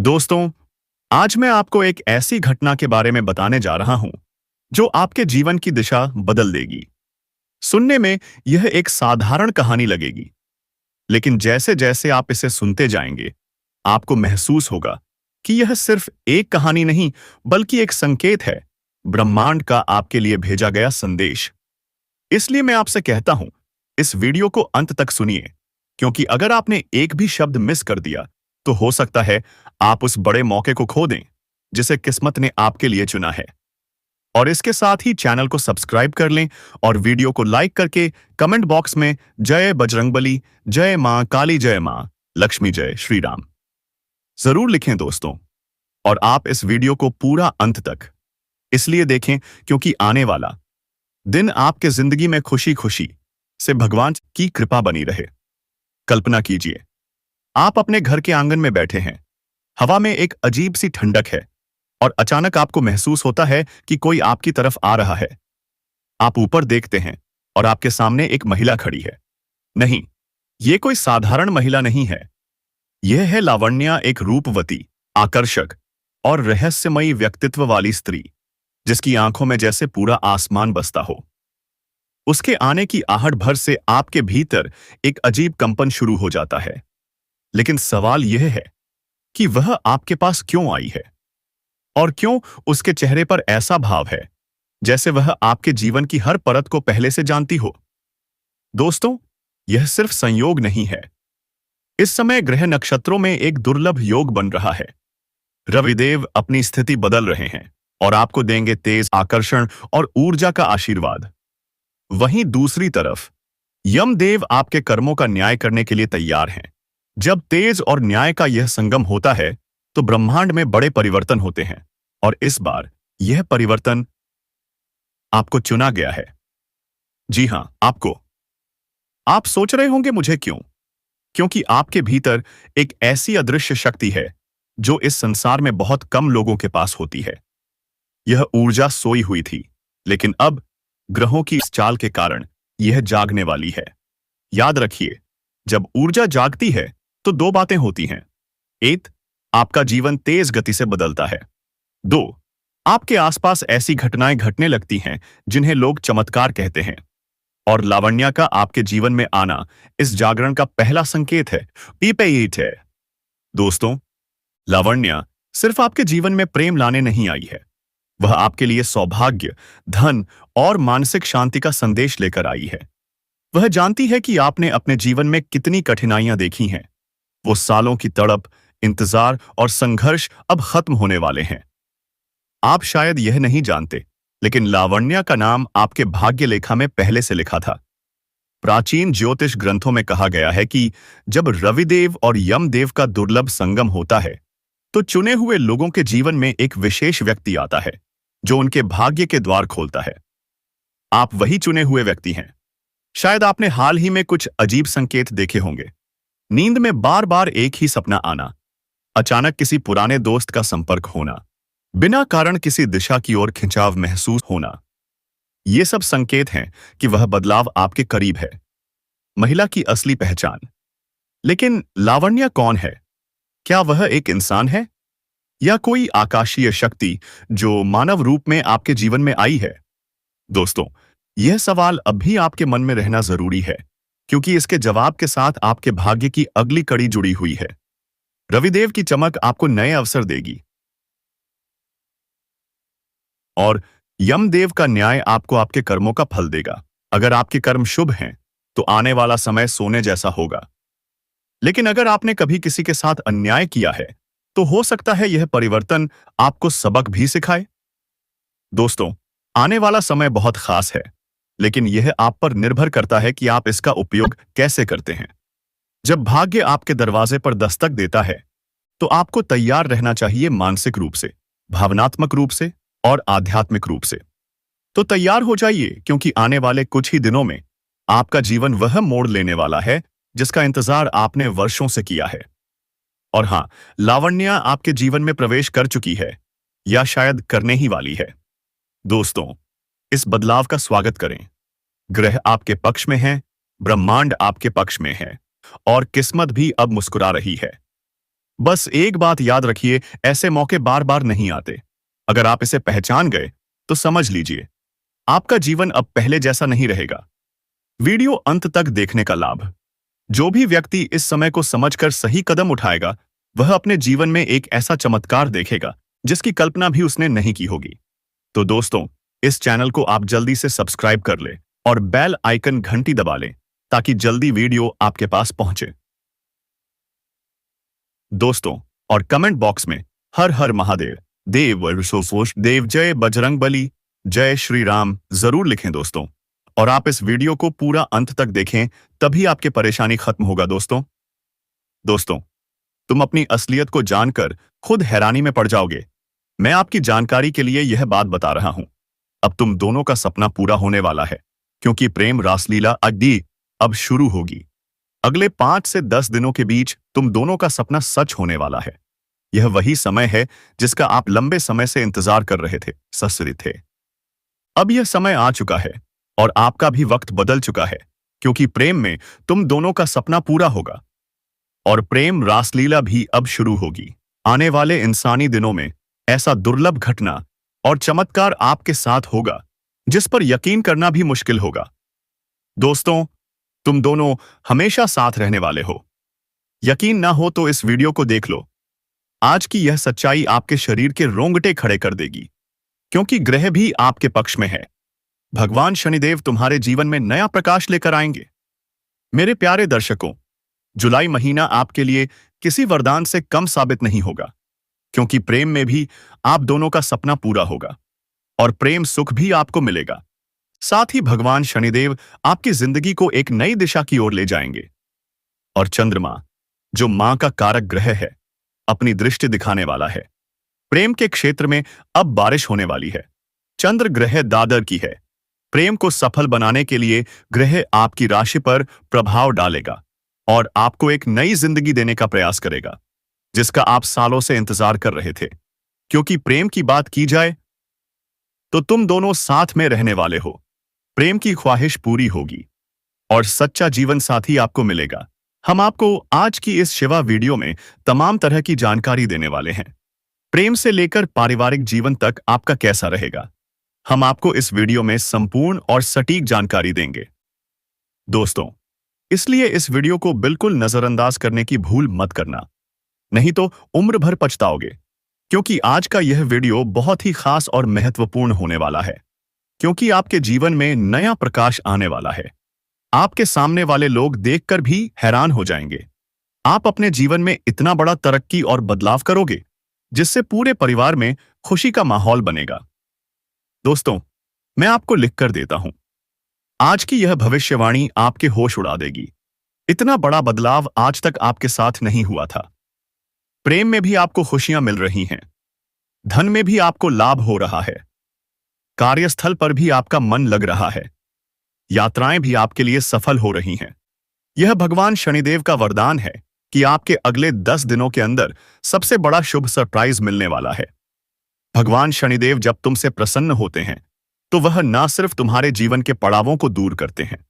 दोस्तों, आज मैं आपको एक ऐसी घटना के बारे में बताने जा रहा हूं जो आपके जीवन की दिशा बदल देगी। सुनने में यह एक साधारण कहानी लगेगी, लेकिन जैसे जैसे आप इसे सुनते जाएंगे, आपको महसूस होगा कि यह सिर्फ एक कहानी नहीं, बल्कि एक संकेत है, ब्रह्मांड का आपके लिए भेजा गया संदेश। इसलिए मैं आपसे कहता हूं, इस वीडियो को अंत तक सुनिए, क्योंकि अगर आपने एक भी शब्द मिस कर दिया, तो हो सकता है आप उस बड़े मौके को खो दें, जिसे किस्मत ने आपके लिए चुना है। और इसके साथ ही चैनल को सब्सक्राइब कर लें और वीडियो को लाइक करके कमेंट बॉक्स में जय बजरंगबली, जय मां काली, जय मां लक्ष्मी, जय श्री राम जरूर लिखें दोस्तों। और आप इस वीडियो को पूरा अंत तक इसलिए देखें क्योंकि आने वाला दिन आपके जिंदगी में खुशी खुशी से भगवान की कृपा बनी रहे। कल्पना कीजिए, आप अपने घर के आंगन में बैठे हैं, हवा में एक अजीब सी ठंडक है और अचानक आपको महसूस होता है कि कोई आपकी तरफ आ रहा है। आप ऊपर देखते हैं और आपके सामने एक महिला खड़ी है। नहीं, ये कोई साधारण महिला नहीं है। यह है लावण्या, एक रूपवती, आकर्षक और रहस्यमयी व्यक्तित्व वाली स्त्री, जिसकी आंखों में जैसे पूरा आसमान बसता हो। उसके आने की आहट भर से आपके भीतर एक अजीब कंपन शुरू हो जाता है। लेकिन सवाल यह है कि वह आपके पास क्यों आई है, और क्यों उसके चेहरे पर ऐसा भाव है जैसे वह आपके जीवन की हर परत को पहले से जानती हो। दोस्तों, यह सिर्फ संयोग नहीं है। इस समय ग्रह नक्षत्रों में एक दुर्लभ योग बन रहा है। रविदेव अपनी स्थिति बदल रहे हैं और आपको देंगे तेज आकर्षण और ऊर्जा का आशीर्वाद। वहीं दूसरी तरफ यमदेव आपके कर्मों का न्याय करने के लिए तैयार हैं। जब तेज और न्याय का यह संगम होता है, तो ब्रह्मांड में बड़े परिवर्तन होते हैं, और इस बार यह परिवर्तन आपको चुना गया है। जी हां, आपको। आप सोच रहे होंगे मुझे क्यों? क्योंकि आपके भीतर एक ऐसी अदृश्य शक्ति है जो इस संसार में बहुत कम लोगों के पास होती है। यह ऊर्जा सोई हुई थी, लेकिन अब ग्रहों की इस चाल के कारण यह जागने वाली है। याद रखिए, जब ऊर्जा जागती है तो दो बातें होती हैं। एक, आपका जीवन तेज गति से बदलता है। दो, आपके आसपास ऐसी घटनाएं घटने लगती हैं जिन्हें लोग चमत्कार कहते हैं। और लावण्या का आपके जीवन में आना इस जागरण का पहला संकेत है। पीपेईट है। दोस्तों, लावण्या सिर्फ आपके जीवन में प्रेम लाने नहीं आई है। वह आपके लिए सौभाग्य, धन और मानसिक शांति का संदेश लेकर आई है। वह जानती है कि आपने अपने जीवन में कितनी कठिनाइयां देखी हैं। वो सालों की तड़प, इंतजार और संघर्ष अब खत्म होने वाले हैं। आप शायद यह नहीं जानते, लेकिन लावण्या का नाम आपके भाग्य लेखा में पहले से लिखा था। प्राचीन ज्योतिष ग्रंथों में कहा गया है कि जब रविदेव और यमदेव का दुर्लभ संगम होता है, तो चुने हुए लोगों के जीवन में एक विशेष व्यक्ति आता है जो उनके भाग्य के द्वार खोलता है। आप वही चुने हुए व्यक्ति हैं। शायद आपने हाल ही में कुछ अजीब संकेत देखे होंगे। नींद में बार बार एक ही सपना आना, अचानक किसी पुराने दोस्त का संपर्क होना, बिना कारण किसी दिशा की ओर खिंचाव महसूस होना। ये सब संकेत हैं कि वह बदलाव आपके करीब है। महिला की असली पहचान। लेकिन लावण्या कौन है? क्या वह एक इंसान है या कोई आकाशीय शक्ति जो मानव रूप में आपके जीवन में आई है? दोस्तों, यह सवाल अब भी आपके मन में रहना जरूरी है, क्योंकि इसके जवाब के साथ आपके भाग्य की अगली कड़ी जुड़ी हुई है। रविदेव की चमक आपको नए अवसर देगी, और यमदेव का न्याय आपको आपके कर्मों का फल देगा। अगर आपके कर्म शुभ हैं, तो आने वाला समय सोने जैसा होगा। लेकिन अगर आपने कभी किसी के साथ अन्याय किया है, तो हो सकता है यह परिवर्तन आपको सबक भी सिखाए। दोस्तों, आने वाला समय बहुत खास है, लेकिन यह आप पर निर्भर करता है कि आप इसका उपयोग कैसे करते हैं। जब भाग्य आपके दरवाजे पर दस्तक देता है, तो आपको तैयार रहना चाहिए, मानसिक रूप से, भावनात्मक रूप से और आध्यात्मिक रूप से। तो तैयार हो जाइए, क्योंकि आने वाले कुछ ही दिनों में आपका जीवन वह मोड़ लेने वाला है जिसका इंतजार आपने वर्षों से किया है। और हां, लावण्या आपके जीवन में प्रवेश कर चुकी है, या शायद करने ही वाली है। दोस्तों, इस बदलाव का स्वागत करें। ग्रह आपके पक्ष में हैं, ब्रह्मांड आपके पक्ष में है, और किस्मत भी अब मुस्कुरा रही है। बस एक बात याद रखिए, ऐसे मौके बार बार नहीं आते। अगर आप इसे पहचान गए तो समझ लीजिए आपका जीवन अब पहले जैसा नहीं रहेगा। वीडियो अंत तक देखने का लाभ। जो भी व्यक्ति इस समय को समझकर सही कदम उठाएगा, वह अपने जीवन में एक ऐसा चमत्कार देखेगा जिसकी कल्पना भी उसने नहीं की होगी। तो दोस्तों, इस चैनल को आप जल्दी से सब्सक्राइब कर ले और बेल आइकन घंटी दबा लें ताकि जल्दी वीडियो आपके पास पहुंचे। दोस्तों, और कमेंट बॉक्स में हर हर महादेव, देव वर्षोफोष देव, जय बजरंगबली, जय श्री राम जरूर लिखें दोस्तों। और आप इस वीडियो को पूरा अंत तक देखें, तभी आपकी परेशानी खत्म होगा दोस्तों। दोस्तों, तुम अपनी असलियत को जानकर खुद हैरानी में पड़ जाओगे। मैं आपकी जानकारी के लिए यह बात बता रहा हूं। अब तुम दोनों का सपना पूरा होने वाला है, क्योंकि प्रेम रासलीला अड्डी अब शुरू होगी। अगले 5 से 10 दिनों के बीच तुम दोनों का सपना सच होने वाला है। यह वही समय है जिसका आप लंबे समय से इंतजार कर रहे थे, ससुरी थे। अब यह समय आ चुका है और आपका भी वक्त बदल चुका है, क्योंकि प्रेम में तुम दोनों का सपना पूरा होगा और प्रेम रासलीला भी अब शुरू होगी। आने वाले इंसानी दिनों में ऐसा दुर्लभ घटना और चमत्कार आपके साथ होगा जिस पर यकीन करना भी मुश्किल होगा। दोस्तों, तुम दोनों हमेशा साथ रहने वाले हो। यकीन ना हो तो इस वीडियो को देख लो। आज की यह सच्चाई आपके शरीर के रोंगटे खड़े कर देगी, क्योंकि ग्रह भी आपके पक्ष में है। भगवान शनिदेव तुम्हारे जीवन में नया प्रकाश लेकर आएंगे। मेरे प्यारे दर्शकों, जुलाई महीना आपके लिए किसी वरदान से कम साबित नहीं होगा, क्योंकि प्रेम में भी आप दोनों का सपना पूरा होगा और प्रेम सुख भी आपको मिलेगा। साथ ही भगवान शनिदेव आपकी जिंदगी को एक नई दिशा की ओर ले जाएंगे। और चंद्रमा, जो मां का कारक ग्रह है, अपनी दृष्टि दिखाने वाला है। प्रेम के क्षेत्र में अब बारिश होने वाली है। चंद्र ग्रह दादर की है। प्रेम को सफल बनाने के लिए ग्रह आपकी राशि पर प्रभाव डालेगा और आपको एक नई जिंदगी देने का प्रयास करेगा, जिसका आप सालों से इंतजार कर रहे थे। क्योंकि प्रेम की बात की जाए तो तुम दोनों साथ में रहने वाले हो। प्रेम की ख्वाहिश पूरी होगी और सच्चा जीवन साथी आपको मिलेगा। हम आपको आज की इस शिवा वीडियो में तमाम तरह की जानकारी देने वाले हैं। प्रेम से लेकर पारिवारिक जीवन तक आपका कैसा रहेगा, हम आपको इस वीडियो में संपूर्ण और सटीक जानकारी देंगे। दोस्तों, इसलिए इस वीडियो को बिल्कुल नजरअंदाज करने की भूल मत करना, नहीं तो उम्र भर पछताओगे। क्योंकि आज का यह वीडियो बहुत ही खास और महत्वपूर्ण होने वाला है, क्योंकि आपके जीवन में नया प्रकाश आने वाला है। आपके सामने वाले लोग देखकर भी हैरान हो जाएंगे। आप अपने जीवन में इतना बड़ा तरक्की और बदलाव करोगे, जिससे पूरे परिवार में खुशी का माहौल बनेगा। दोस्तों, मैं आपको लिख कर देता हूं, आज की यह भविष्यवाणी आपके होश उड़ा देगी। इतना बड़ा बदलाव आज तक आपके साथ नहीं हुआ था। प्रेम में भी आपको खुशियां मिल रही हैं। धन में भी आपको लाभ हो रहा है। कार्यस्थल पर भी आपका मन लग रहा है। यात्राएं भी आपके लिए सफल हो रही हैं। यह भगवान शनिदेव का वरदान है कि आपके अगले 10 दिनों के अंदर सबसे बड़ा शुभ सरप्राइज मिलने वाला है। भगवान शनिदेव जब तुमसे प्रसन्न होते हैं, तो वह ना सिर्फ तुम्हारे जीवन के पड़ावों को दूर करते हैं,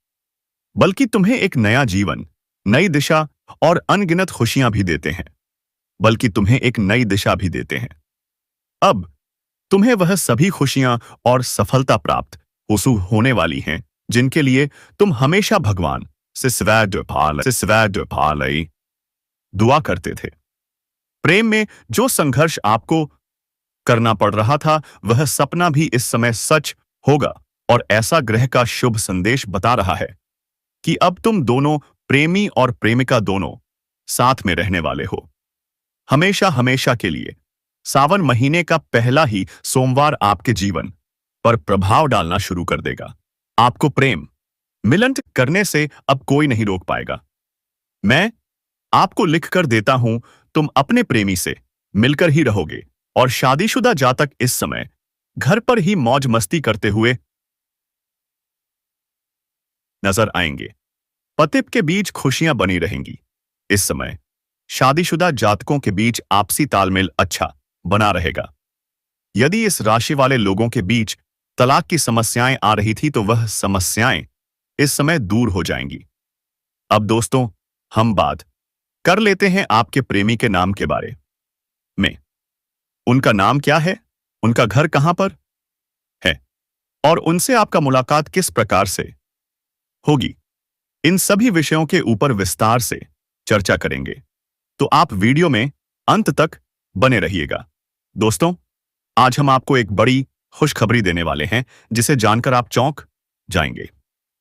बल्कि तुम्हें एक नया जीवन, नई दिशा और अनगिनत खुशियां भी देते हैं। बल्कि तुम्हें एक नई दिशा भी देते हैं। अब तुम्हें वह सभी खुशियां और सफलता प्राप्त होने वाली हैं, जिनके लिए तुम हमेशा भगवान से स्वैड दुआ करते थे। प्रेम में जो संघर्ष आपको करना पड़ रहा था, वह सपना भी इस समय सच होगा। और ऐसा ग्रह का शुभ संदेश बता रहा है कि अब तुम दोनों, प्रेमी और प्रेमिका दोनों, साथ में रहने वाले हो, हमेशा हमेशा के लिए। सावन महीने का पहला ही सोमवार आपके जीवन पर प्रभाव डालना शुरू कर देगा। आपको प्रेम मिलन करने से अब कोई नहीं रोक पाएगा। मैं आपको लिख कर देता हूं, तुम अपने प्रेमी से मिलकर ही रहोगे और शादीशुदा जातक इस समय घर पर ही मौज मस्ती करते हुए नजर आएंगे। पति के बीच खुशियां बनी रहेंगी। इस समय शादीशुदा जातकों के बीच आपसी तालमेल अच्छा बना रहेगा। यदि इस राशि वाले लोगों के बीच तलाक की समस्याएं आ रही थी, तो वह समस्याएं इस समय दूर हो जाएंगी। अब दोस्तों, हम बात कर लेते हैं आपके प्रेमी के नाम के बारे में। उनका नाम क्या है, उनका घर कहां पर है और उनसे आपका मुलाकात किस प्रकार से होगी। इन सभी विषयों के ऊपर विस्तार से चर्चा करेंगे, तो आप वीडियो में अंत तक बने रहिएगा। दोस्तों, आज हम आपको एक बड़ी खुशखबरी देने वाले हैं जिसे जानकर आप चौंक जाएंगे।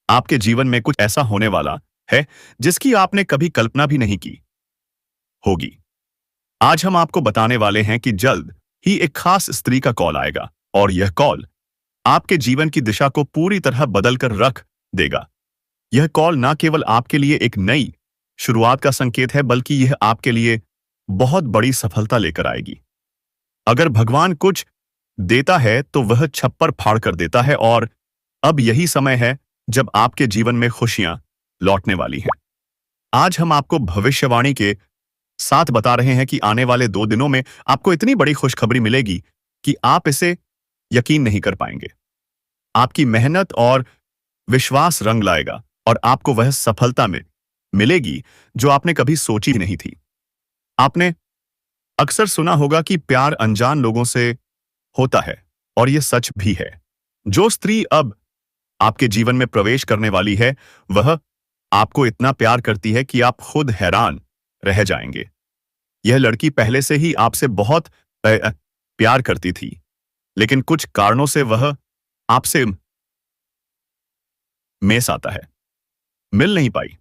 आपके जीवन में कुछ ऐसा होने वाला है जिसकी आपने कभी कल्पना भी नहीं की होगी। आज हम आपको बताने वाले हैं कि जल्द ही एक खास स्त्री का कॉल आएगा और यह कॉल आपके जीवन की दिशा को पूरी तरह बदल कर रख देगा। यह कॉल ना केवल आपके लिए एक नई शुरुआत का संकेत है, बल्कि यह आपके लिए बहुत बड़ी सफलता लेकर आएगी। अगर भगवान कुछ देता है तो वह छप्पर फाड़ कर देता है, और अब यही समय है जब आपके जीवन में खुशियां लौटने वाली हैं। आज हम आपको भविष्यवाणी के साथ बता रहे हैं कि आने वाले 2 दिनों में आपको इतनी बड़ी खुशखबरी मिलेगी कि आप इसे यकीन नहीं कर पाएंगे। आपकी मेहनत और विश्वास रंग लाएगा और आपको वह सफलता में मिलेगी जो आपने कभी सोची नहीं थी। आपने अक्सर सुना होगा कि प्यार अनजान लोगों से होता है, और यह सच भी है। जो स्त्री अब आपके जीवन में प्रवेश करने वाली है, वह आपको इतना प्यार करती है कि आप खुद हैरान रह जाएंगे। यह लड़की पहले से ही आपसे बहुत प्यार करती थी, लेकिन कुछ कारणों से वह आपसे मेस आता है, मिल नहीं पाई।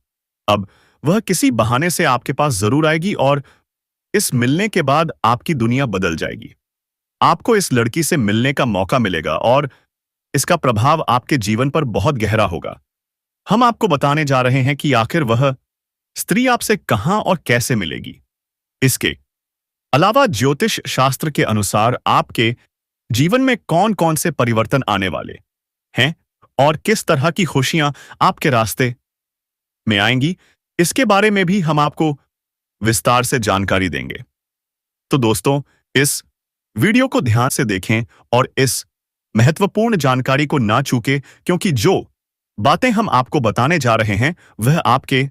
अब वह किसी बहाने से आपके पास जरूर आएगी और इस मिलने के बाद आपकी दुनिया बदल जाएगी। आपको इस लड़की से मिलने का मौका मिलेगा और इसका प्रभाव आपके जीवन पर बहुत गहरा होगा। हम आपको बताने जा रहे हैं कि आखिर वह स्त्री आपसे कहां और कैसे मिलेगी। इसके अलावा ज्योतिष शास्त्र के अनुसार आपके जीवन में कौन कौन से परिवर्तन आने वाले हैं और किस तरह की खुशियां आपके रास्ते में आएंगी, इसके बारे में भी हम आपको विस्तार से जानकारी देंगे। तो दोस्तों, इस वीडियो को ध्यान से देखें और इस महत्वपूर्ण जानकारी को ना चूकें, क्योंकि जो बातें हम आपको बताने जा रहे हैं वह आपके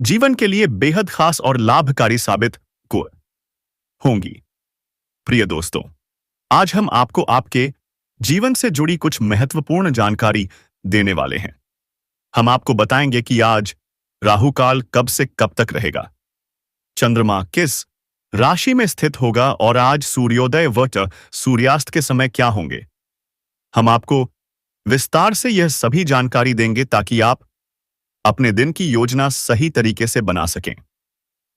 जीवन के लिए बेहद खास और लाभकारी साबित होंगी। प्रिय दोस्तों, आज हम आपको आपके जीवन से जुड़ी कुछ महत्वपूर्ण जानकारी देने वाले हैं। हम आपको बताएंगे कि आज राहु काल कब से कब तक रहेगा, चंद्रमा किस राशि में स्थित होगा और आज सूर्योदय व सूर्यास्त के समय क्या होंगे। हम आपको विस्तार से यह सभी जानकारी देंगे ताकि आप अपने दिन की योजना सही तरीके से बना सकें।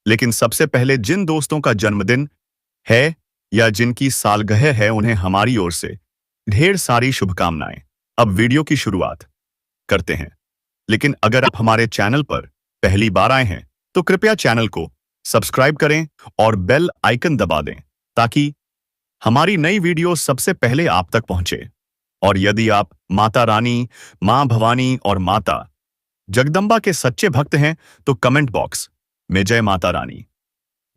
लेकिन सबसे पहले जिन दोस्तों का जन्मदिन है या जिनकी सालगिरह है, उन्हें हमारी ओर से ढेर सारी शुभकामनाएं। अब वीडियो की शुरुआत करते हैं, लेकिन अगर आप हमारे चैनल पर पहली बार आए हैं तो कृपया चैनल को सब्सक्राइब करें और बेल आइकन दबा दें ताकि हमारी नई वीडियो सबसे पहले आप तक पहुंचे। और यदि आप माता रानी, मां भवानी और माता जगदम्बा के सच्चे भक्त हैं तो कमेंट बॉक्स में जय माता रानी,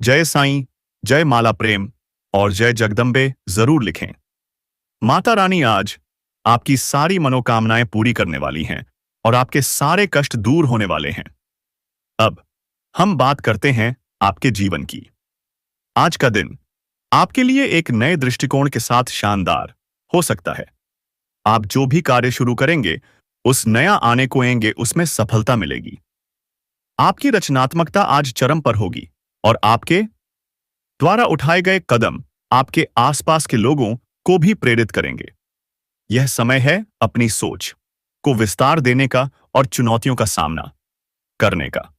जय साईं, जय माला प्रेम और जय जगदम्बे जरूर लिखें। माता रानी आज आपकी सारी मनोकामनाएं पूरी करने वाली हैं और आपके सारे कष्ट दूर होने वाले हैं। अब हम बात करते हैं आपके जीवन की। आज का दिन आपके लिए एक नए दृष्टिकोण के साथ शानदार हो सकता है। आप जो भी कार्य शुरू करेंगे, उस नया आने को आएंगे, उसमें सफलता मिलेगी। आपकी रचनात्मकता आज चरम पर होगी और आपके द्वारा उठाए गए कदम आपके आसपास के लोगों को भी प्रेरित करेंगे। यह समय है अपनी सोच को विस्तार देने का और चुनौतियों का सामना करने का।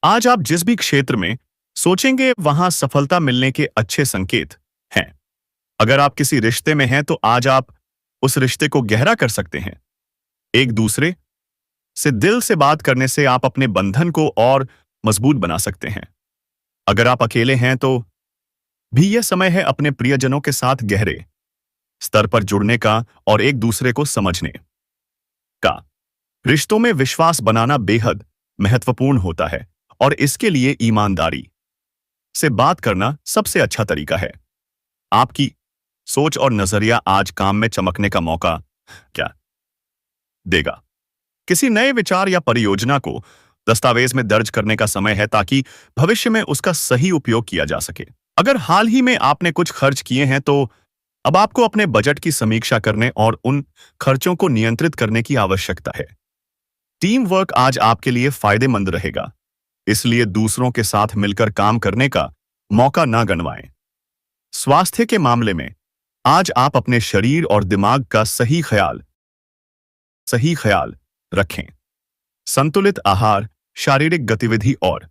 आज आप जिस भी क्षेत्र में सोचेंगे वहां सफलता मिलने के अच्छे संकेत हैं। अगर आप किसी रिश्ते में हैं तो आज आप उस रिश्ते को गहरा कर सकते हैं। एक दूसरे से दिल से बात करने से आप अपने बंधन को और मजबूत बना सकते हैं। अगर आप अकेले हैं तो भी यह समय है अपने प्रियजनों के साथ गहरे स्तर पर जुड़ने का और एक दूसरे को समझने का। रिश्तों में विश्वास बनाना बेहद महत्वपूर्ण होता है और इसके लिए ईमानदारी से बात करना सबसे अच्छा तरीका है। आपकी सोच और नजरिया आज काम में चमकने का मौका क्या देगा। किसी नए विचार या परियोजना को दस्तावेज में दर्ज करने का समय है ताकि भविष्य में उसका सही उपयोग किया जा सके। अगर हाल ही में आपने कुछ खर्च किए हैं तो अब आपको अपने बजट की समीक्षा करने और उन खर्चों को नियंत्रित करने की आवश्यकता है। टीम वर्क आज आपके लिए फायदेमंद रहेगा, इसलिए दूसरों के साथ मिलकर काम करने का मौका ना गंवाएं। स्वास्थ्य के मामले में आज आप अपने शरीर और दिमाग का सही ख्याल रखें। संतुलित आहार, शारीरिक गतिविधि और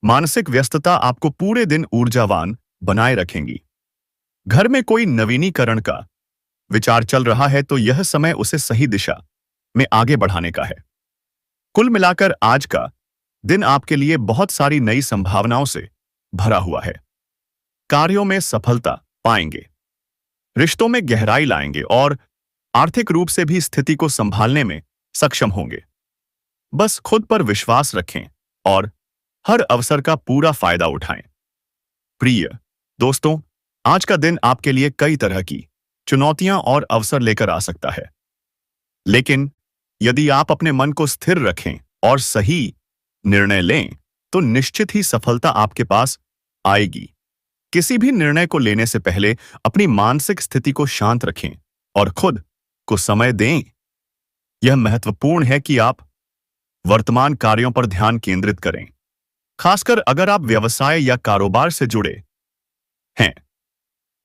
मानसिक व्यस्तता आपको पूरे दिन ऊर्जावान बनाए रखेंगी। घर में कोई नवीनीकरण का विचार चल रहा है तो यह समय उसे सही दिशा में आगे बढ़ाने का है। कुल मिलाकर आज का दिन आपके लिए बहुत सारी नई संभावनाओं से भरा हुआ है। कार्यों में सफलता पाएंगे, रिश्तों में गहराई लाएंगे और आर्थिक रूप से भी स्थिति को संभालने में सक्षम होंगे। बस खुद पर विश्वास रखें और हर अवसर का पूरा फायदा उठाएं। प्रिय दोस्तों, आज का दिन आपके लिए कई तरह की चुनौतियां और अवसर लेकर आ सकता है, लेकिन यदि आप अपने मन को स्थिर रखें और सही निर्णय लें तो निश्चित ही सफलता आपके पास आएगी। किसी भी निर्णय को लेने से पहले अपनी मानसिक स्थिति को शांत रखें और खुद को समय दें। यह महत्वपूर्ण है कि आप वर्तमान कार्यों पर ध्यान केंद्रित करें, खासकर अगर आप व्यवसाय या कारोबार से जुड़े हैं।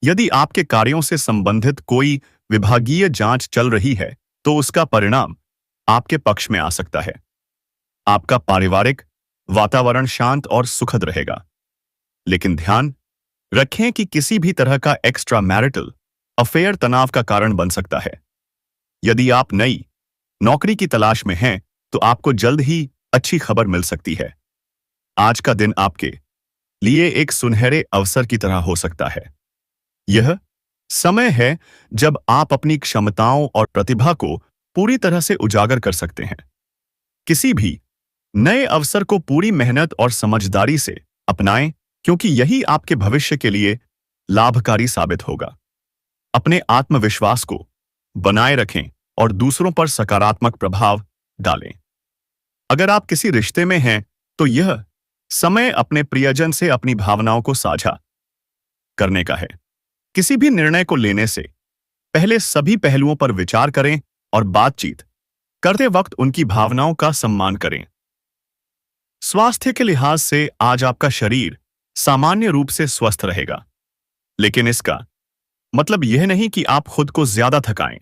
यदि आपके कार्यों से संबंधित कोई विभागीय जांच चल रही है तो उसका परिणाम आपके पक्ष में आ सकता है। आपका पारिवारिक वातावरण शांत और सुखद रहेगा, लेकिन ध्यान रखें कि किसी भी तरह का एक्स्ट्रा मैरिटल अफेयर तनाव का कारण बन सकता है। यदि आप नई नौकरी की तलाश में हैं तो आपको जल्द ही अच्छी खबर मिल सकती है। आज का दिन आपके लिए एक सुनहरे अवसर की तरह हो सकता है। यह समय है जब आप अपनी क्षमताओं और प्रतिभा को पूरी तरह से उजागर कर सकते हैं। किसी भी नए अवसर को पूरी मेहनत और समझदारी से अपनाएं, क्योंकि यही आपके भविष्य के लिए लाभकारी साबित होगा। अपने आत्मविश्वास को बनाए रखें और दूसरों पर सकारात्मक प्रभाव डालें। अगर आप किसी रिश्ते में हैं तो यह समय अपने प्रियजन से अपनी भावनाओं को साझा करने का है। किसी भी निर्णय को लेने से पहले सभी पहलुओं पर विचार करें और बातचीत करते वक्त उनकी भावनाओं का सम्मान करें। स्वास्थ्य के लिहाज से आज आपका शरीर सामान्य रूप से स्वस्थ रहेगा, लेकिन इसका मतलब यह नहीं कि आप खुद को ज्यादा थकाएं।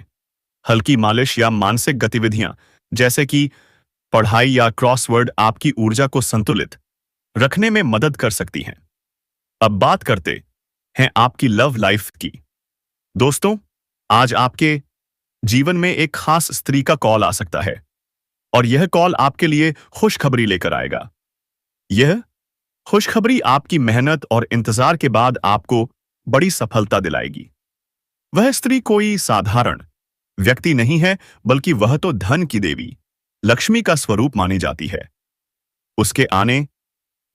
हल्की मालिश या मानसिक गतिविधियां जैसे कि पढ़ाई या क्रॉसवर्ड आपकी ऊर्जा को संतुलित रखने में मदद कर सकती हैं। अब बात करते हैं आपकी लव लाइफ की। दोस्तों, आज आपके जीवन में एक खास स्त्री का कॉल आ सकता है और यह कॉल आपके लिए खुशखबरी लेकर आएगा। यह खुशखबरी आपकी मेहनत और इंतजार के बाद आपको बड़ी सफलता दिलाएगी। वह स्त्री कोई साधारण व्यक्ति नहीं है, बल्कि वह तो धन की देवी लक्ष्मी का स्वरूप मानी जाती है। उसके आने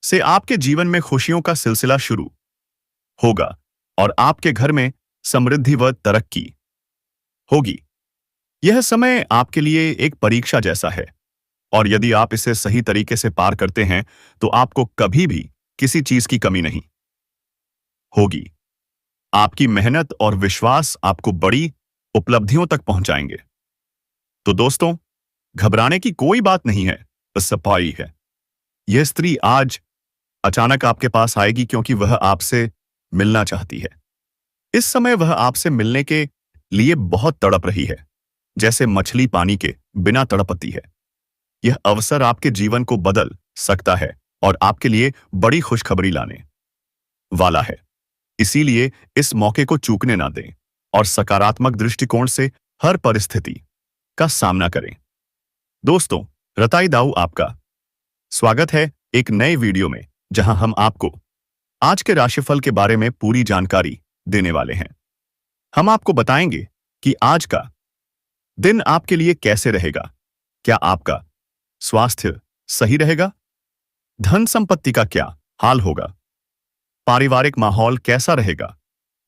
से आपके जीवन में खुशियों का सिलसिला शुरू होगा और आपके घर में समृद्धि व तरक्की होगी। यह समय आपके लिए एक परीक्षा जैसा है और यदि आप इसे सही तरीके से पार करते हैं तो आपको कभी भी किसी चीज की कमी नहीं होगी। आपकी मेहनत और विश्वास आपको बड़ी उपलब्धियों तक पहुंचाएंगे। तो दोस्तों, घबराने की कोई बात नहीं है, बस सफाई है। यह स्त्री आज अचानक आपके पास आएगी क्योंकि वह आपसे मिलना चाहती है। इस समय वह आपसे मिलने के लिए बहुत तड़प रही है, जैसे मछली पानी के बिना तड़पती है। यह अवसर आपके जीवन को बदल सकता है और आपके लिए बड़ी खुशखबरी लाने वाला है। इसीलिए इस मौके को चूकने ना दें और सकारात्मक दृष्टिकोण से हर परिस्थिति का सामना करें। दोस्तों, रताई दाऊ आपका स्वागत है एक नए वीडियो में, जहां हम आपको आज के राशिफल के बारे में पूरी जानकारी देने वाले हैं। हम आपको बताएंगे कि आज का दिन आपके लिए कैसे रहेगा। क्या आपका स्वास्थ्य सही रहेगा? धन संपत्ति का क्या हाल होगा? पारिवारिक माहौल कैसा रहेगा?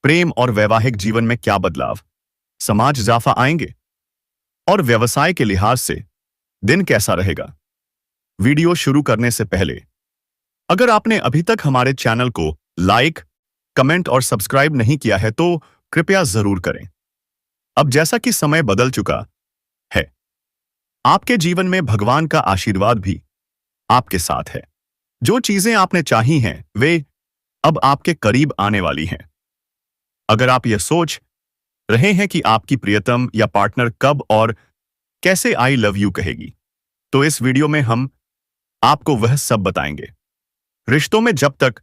प्रेम और वैवाहिक जीवन में क्या बदलाव समाज इजाफा आएंगे? और व्यवसाय के लिहाज से दिन कैसा रहेगा? वीडियो शुरू करने से पहले अगर आपने अभी तक हमारे चैनल को लाइक, कमेंट और सब्सक्राइब नहीं किया है तो कृपया जरूर करें। अब जैसा कि समय बदल चुका है, आपके जीवन में भगवान का आशीर्वाद भी आपके साथ है। जो चीजें आपने चाही हैं वे अब आपके करीब आने वाली हैं। अगर आप यह सोच रहे हैं कि आपकी प्रियतम या पार्टनर कब और कैसे आई लव यू कहेगी, तो इस वीडियो में हम आपको वह सब बताएंगे। रिश्तों में जब तक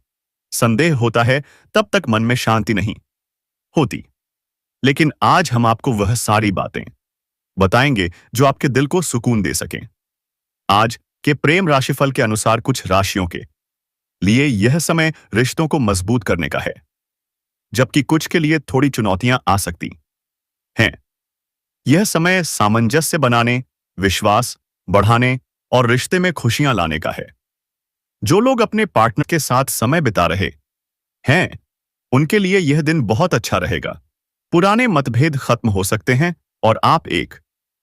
संदेह होता है तब तक मन में शांति नहीं होती, लेकिन आज हम आपको वह सारी बातें बताएंगे जो आपके दिल को सुकून दे सकें। आज के प्रेम राशिफल के अनुसार कुछ राशियों के लिए यह समय रिश्तों को मजबूत करने का है, जबकि कुछ के लिए थोड़ी चुनौतियां आ सकती हैं। यह समय सामंजस्य बनाने, विश्वास बढ़ाने और रिश्ते में खुशियां लाने का है। जो लोग अपने पार्टनर के साथ समय बिता रहे हैं, उनके लिए यह दिन बहुत अच्छा रहेगा। पुराने मतभेद खत्म हो सकते हैं और आप एक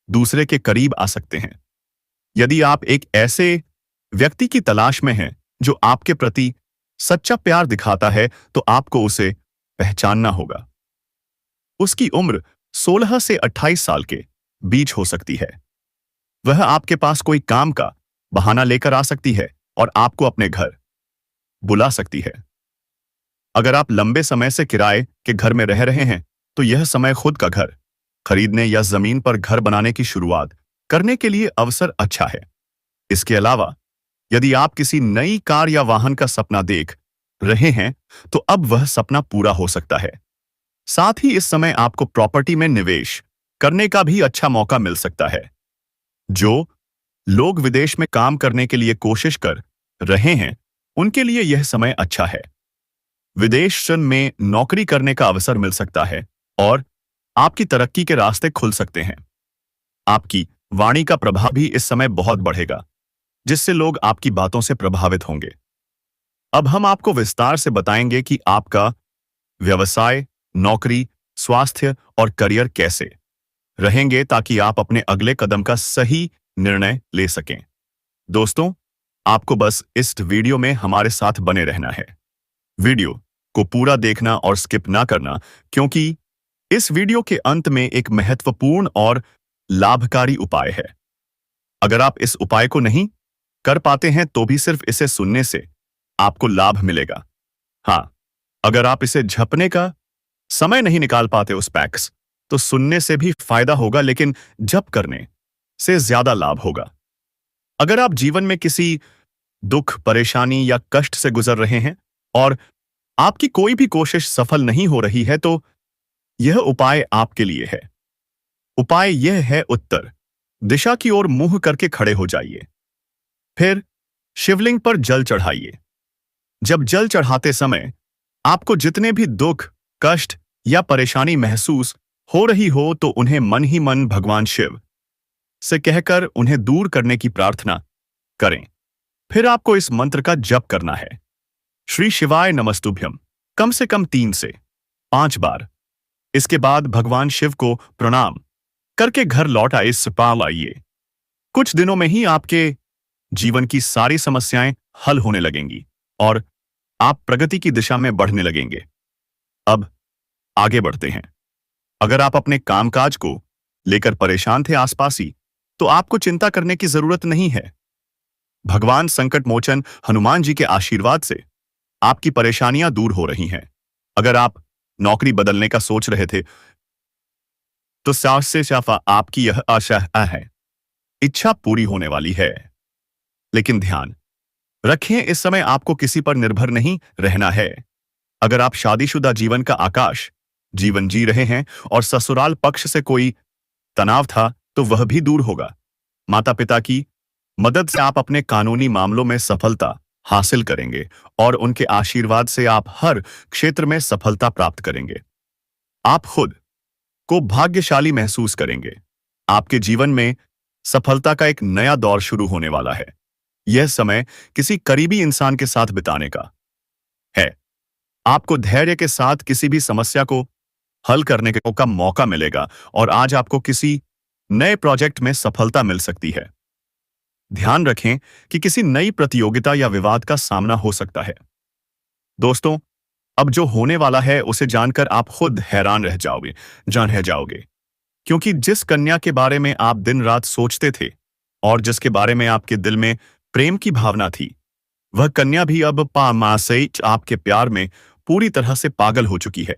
दूसरे के करीब आ सकते हैं। यदि आप एक ऐसे व्यक्ति की तलाश में हैं जो आपके प्रति सच्चा प्यार दिखाता है, तो आपको उसे पहचानना होगा। उसकी उम्र 16 से 28 साल के बीच हो सकती है। वह आपके पास कोई काम का बहाना लेकर आ सकती है और आपको अपने घर बुला सकती है। अगर आप लंबे समय से किराए के घर में रह रहे हैं, तो यह समय खुद का घर खरीदने या जमीन पर घर बनाने की शुरुआत करने के लिए अवसर अच्छा है। इसके अलावा यदि आप किसी नई कार या वाहन का सपना देख रहे हैं, तो अब वह सपना पूरा हो सकता है। साथ ही इस समय आपको प्रॉपर्टी में निवेश करने का भी अच्छा मौका मिल सकता है। जो लोग विदेश में काम करने के लिए कोशिश कर रहे हैं, उनके लिए यह समय अच्छा है। विदेश में नौकरी करने का अवसर मिल सकता है और आपकी तरक्की के रास्ते खुल सकते हैं। आपकी वाणी का प्रभाव भी इस समय बहुत बढ़ेगा, जिससे लोग आपकी बातों से प्रभावित होंगे। अब हम आपको विस्तार से बताएंगे कि आपका व्यवसाय, नौकरी, स्वास्थ्य और करियर कैसे रहेंगे, ताकि आप अपने अगले कदम का सही निर्णय ले सकें। दोस्तों, आपको बस इस वीडियो में हमारे साथ बने रहना है। वीडियो को पूरा देखना और स्किप ना करना, क्योंकि इस वीडियो के अंत में एक महत्वपूर्ण और लाभकारी उपाय है। अगर आप इस उपाय को नहीं कर पाते हैं तो भी सिर्फ इसे सुनने से आपको लाभ मिलेगा। हाँ, अगर आप इसे झपने का समय नहीं निकाल पाते उस पैक्स, तो सुनने से भी फायदा होगा, लेकिन जप करने से ज्यादा लाभ होगा। अगर आप जीवन में किसी दुख, परेशानी या कष्ट से गुजर रहे हैं और आपकी कोई भी कोशिश सफल नहीं हो रही है, तो यह उपाय आपके लिए है। उपाय यह है, उत्तर दिशा की ओर मुंह करके खड़े हो जाइए। फिर शिवलिंग पर जल चढ़ाइए। जब जल चढ़ाते समय आपको जितने भी दुख, कष्ट या परेशानी महसूस हो रही हो, तो उन्हें मन ही मन भगवान शिव से कहकर उन्हें दूर करने की प्रार्थना करें। फिर आपको इस मंत्र का जप करना है, श्री शिवाय नमस्तुभ्यम, कम से कम 3 से 5 बार। इसके बाद भगवान शिव को प्रणाम करके घर लौट आइए। कुछ दिनों में ही आपके जीवन की सारी समस्याएं हल होने लगेंगी और आप प्रगति की दिशा में बढ़ने लगेंगे। अब आगे बढ़ते हैं। अगर आप अपने कामकाज को लेकर परेशान थे आसपासी, तो आपको चिंता करने की जरूरत नहीं है। भगवान संकट मोचन हनुमान जी के आशीर्वाद से आपकी परेशानियां दूर हो रही हैं। अगर आप नौकरी बदलने का सोच रहे थे, तो साफ से साफ आपकी यह आशा है, इच्छा पूरी होने वाली है। लेकिन ध्यान रखें, इस समय आपको किसी पर निर्भर नहीं रहना है। अगर आप शादीशुदा जीवन का आकाश जीवन जी रहे हैं और ससुराल पक्ष से कोई तनाव था, तो वह भी दूर होगा। माता पिता की मदद से आप अपने कानूनी मामलों में सफलता हासिल करेंगे और उनके आशीर्वाद से आप हर क्षेत्र में सफलता प्राप्त करेंगे। आप खुद को भाग्यशाली महसूस करेंगे। आपके जीवन में सफलता का एक नया दौर शुरू होने वाला है। यह समय किसी करीबी इंसान के साथ बिताने का है। आपको धैर्य के साथ किसी भी समस्या को हल करने का मौका मिलेगा और आज आपको किसी नए प्रोजेक्ट में सफलता मिल सकती है। ध्यान रखें कि किसी नई प्रतियोगिता या विवाद का सामना हो सकता है। दोस्तों, अब जो होने वाला है उसे जानकर आप खुद हैरान रह जाओगे, क्योंकि जिस कन्या के बारे में आप दिन रात सोचते थे और जिसके बारे में आपके दिल में प्रेम की भावना थी, वह कन्या भी अब पामासई आपके प्यार में पूरी तरह से पागल हो चुकी है।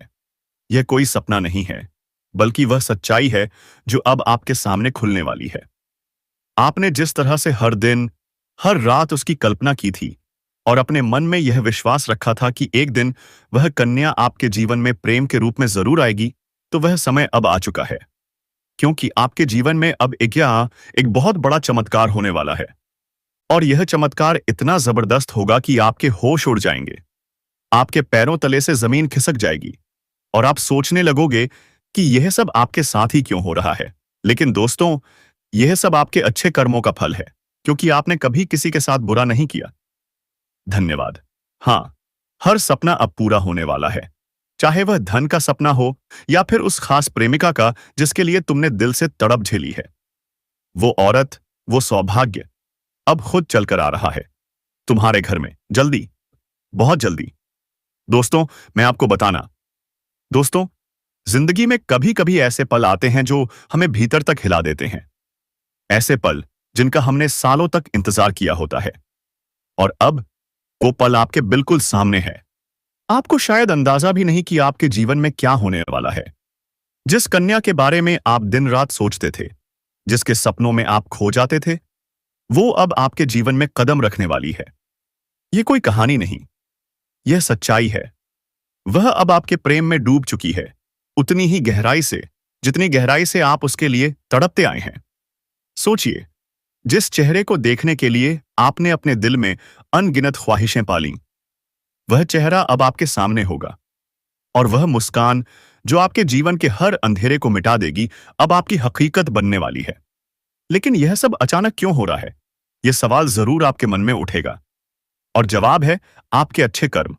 यह कोई सपना नहीं है, बल्कि वह सच्चाई है जो अब आपके सामने खुलने वाली है। आपने जिस तरह से हर दिन, हर रात उसकी कल्पना की थी और अपने मन में यह विश्वास रखा था कि एक दिन वह कन्या आपके जीवन में प्रेम के रूप में जरूर आएगी, तो वह समय अब आ चुका है। क्योंकि आपके जीवन में अब एक बहुत बड़ा चमत्कार होने वाला है। और यह चमत्कार इतना जबरदस्त होगा कि आपके होश उड़ जाएंगे, आपके पैरों तले से जमीन खिसक जाएगी और आप सोचने लगोगे कि यह सब आपके साथ ही क्यों हो रहा है। लेकिन दोस्तों, यह सब आपके अच्छे कर्मों का फल है, क्योंकि आपने कभी किसी के साथ बुरा नहीं किया। धन्यवाद। हाँ, हर सपना अब पूरा होने वाला है, चाहे वह धन का सपना हो या फिर उस खास प्रेमिका का जिसके लिए तुमने दिल से तड़प झेली है। वो औरत, वो सौभाग्य अब खुद चलकर आ रहा है तुम्हारे घर में, जल्दी, बहुत जल्दी। दोस्तों, मैं आपको बताना, दोस्तों, जिंदगी में कभी कभी ऐसे पल आते हैं जो हमें भीतर तक हिला देते हैं। ऐसे पल जिनका हमने सालों तक इंतजार किया होता है, और अब वो पल आपके बिल्कुल सामने है। आपको शायद अंदाजा भी नहीं कि आपके जीवन में क्या होने वाला है। जिस कन्या के बारे में आप दिन रात सोचते थे, जिसके सपनों में आप खो जाते थे, वो अब आपके जीवन में कदम रखने वाली है। ये कोई कहानी नहीं, यह सच्चाई है। वह अब आपके प्रेम में डूब चुकी है, उतनी ही गहराई से जितनी गहराई से आप उसके लिए तड़पते आए हैं। सोचिए, जिस चेहरे को देखने के लिए आपने अपने दिल में अनगिनत ख्वाहिशें पाली, वह चेहरा अब आपके सामने होगा। और वह मुस्कान जो आपके जीवन के हर अंधेरे को मिटा देगी, अब आपकी हकीकत बनने वाली है। लेकिन यह सब अचानक क्यों हो रहा है? यह सवाल जरूर आपके मन में उठेगा, और जवाब है आपके अच्छे कर्म।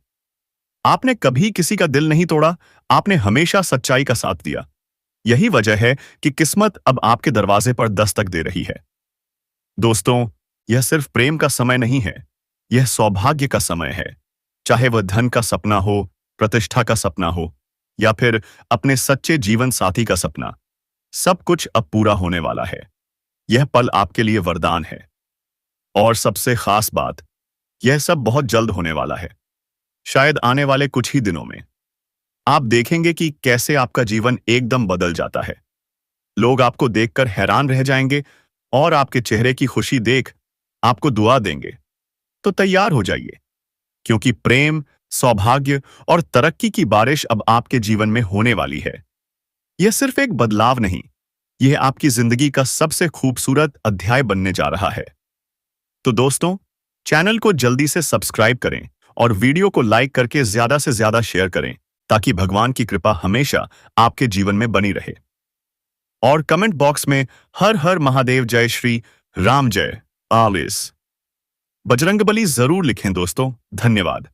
आपने कभी किसी का दिल नहीं तोड़ा, आपने हमेशा सच्चाई का साथ दिया। यही वजह है कि किस्मत अब आपके दरवाजे पर दस्तक दे रही है। दोस्तों, यह सिर्फ प्रेम का समय नहीं है, यह सौभाग्य का समय है। चाहे वह धन का सपना हो, प्रतिष्ठा का सपना हो, या फिर अपने सच्चे जीवन साथी का सपना, सब कुछ अब पूरा होने वाला है। यह पल आपके लिए वरदान है। और सबसे खास बात, यह सब बहुत जल्द होने वाला है। शायद आने वाले कुछ ही दिनों में आप देखेंगे कि कैसे आपका जीवन एकदम बदल जाता है। लोग आपको देखकर हैरान रह जाएंगे और आपके चेहरे की खुशी देख आपको दुआ देंगे। तो तैयार हो जाइए, क्योंकि प्रेम, सौभाग्य और तरक्की की बारिश अब आपके जीवन में होने वाली है। यह सिर्फ एक बदलाव नहीं, यह आपकी जिंदगी का सबसे खूबसूरत अध्याय बनने जा रहा है। तो दोस्तों, चैनल को जल्दी से सब्सक्राइब करें और वीडियो को लाइक करके ज्यादा से ज्यादा शेयर करें, ताकि भगवान की कृपा हमेशा आपके जीवन में बनी रहे। और कमेंट बॉक्स में हर हर महादेव, जय श्री राम, जय आलिस बजरंगबली जरूर लिखें दोस्तों। धन्यवाद।